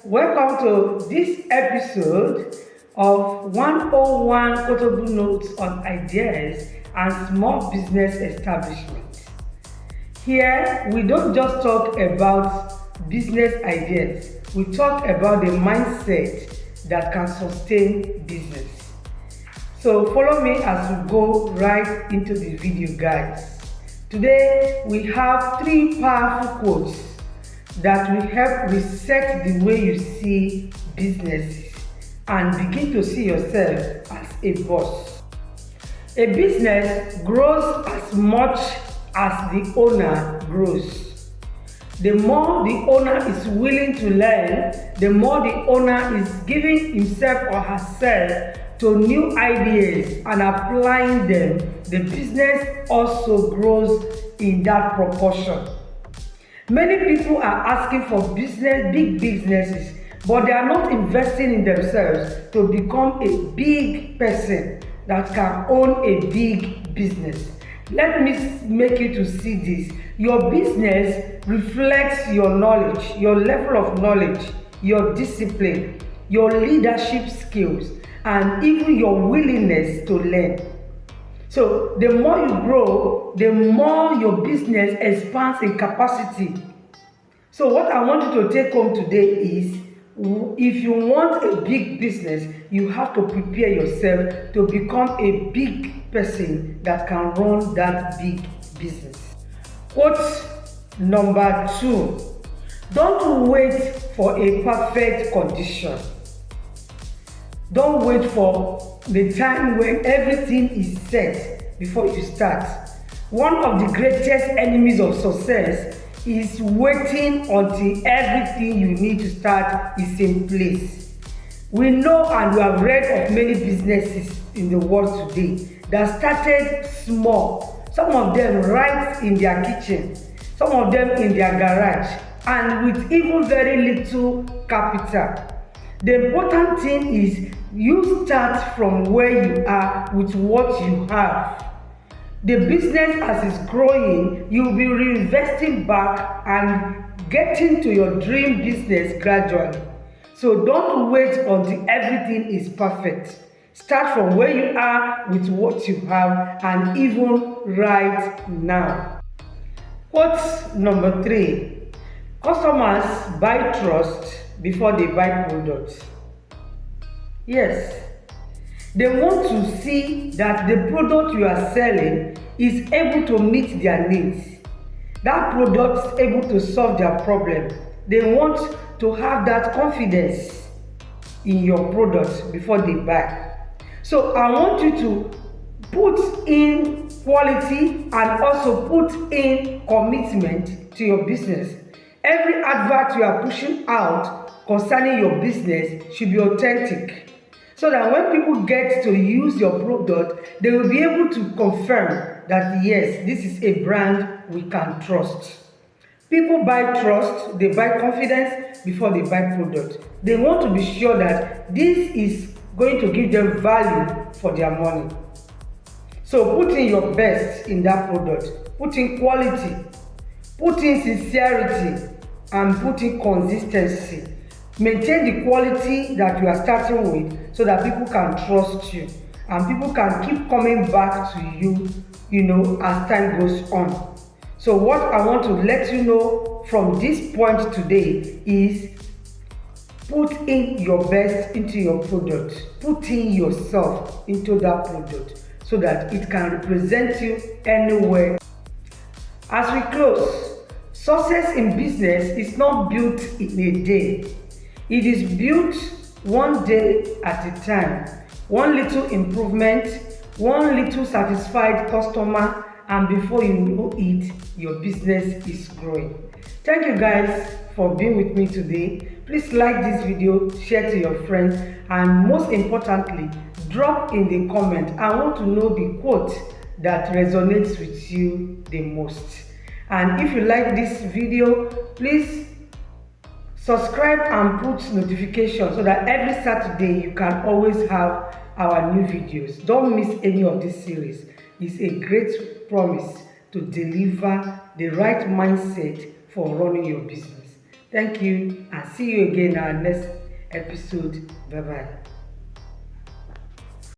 welcome to this episode of 101 Quotable Notes on Ideas and Small Business Establishment. Here, we don't just talk about business ideas, we talk about the mindset that can sustain business. So follow me as we go right into the video, guys. Today, we have 3 powerful quotes that will help reset the way you see businesses and begin to see yourself as a boss. A business grows as much as the owner grows. The more the owner is willing to learn, the more the owner is giving himself or herself to new ideas and applying them, the business also grows in that proportion. Many people are asking for big businesses, but they are not investing in themselves to become a big person that can own a big business. Let me make you to see this. Your business reflects your knowledge, your level of knowledge, your discipline, your leadership skills, and even your willingness to learn. So the more you grow, the more your business expands in capacity. So what I want you to take home today is, if you want a big business, you have to prepare yourself to become a big person that can run that big business. Quote number 2, don't wait for a perfect condition. Don't wait for the time when everything is set before you start. One of the greatest enemies of success is waiting until everything you need to start is in place. We know and we have read of many businesses in the world today that started small, some of them right in their kitchen, some of them in their garage, and with even very little capital. The important thing is you start from where you are with what you have. The business, as it's growing, you'll be reinvesting back and getting to your dream business gradually. So don't wait until everything is perfect. Start from where you are with what you have, and even right now. Quote number 3, customers buy trust before they buy products. Yes, they want to see that the product you are selling is able to meet their needs. That product is able to solve their problem. They want to have that confidence in your product before they buy. So I want you to put in quality and also put in commitment to your business. Every advert you are pushing out concerning your business should be authentic, so that when people get to use your product, they will be able to confirm that yes, this is a brand we can trust. People buy trust, they buy confidence before they buy product. They want to be sure that this is going to give them value for their money. So put in your best in that product, put in quality, put in sincerity, and put in consistency. Maintain the quality that you are starting with so that people can trust you and people can keep coming back to you, as time goes on. So what I want to let you know from this point today is, put in your best into your product. Put in yourself into that product so that it can represent you anywhere. As we close, success in business is not built in a day. It is built one day at a time. One little improvement, one little satisfied customer, and before you know it, your business is growing. Thank you guys for being with me today. Please like this video, share to your friends, and most importantly, drop in the comment. I want to know the quote that resonates with you the most. And if you like this video, please subscribe and put notifications so that every Saturday you can always have our new videos. Don't miss any of this series. It's a great promise to deliver the right mindset for running your business. Thank you and see you again in our next episode. Bye bye.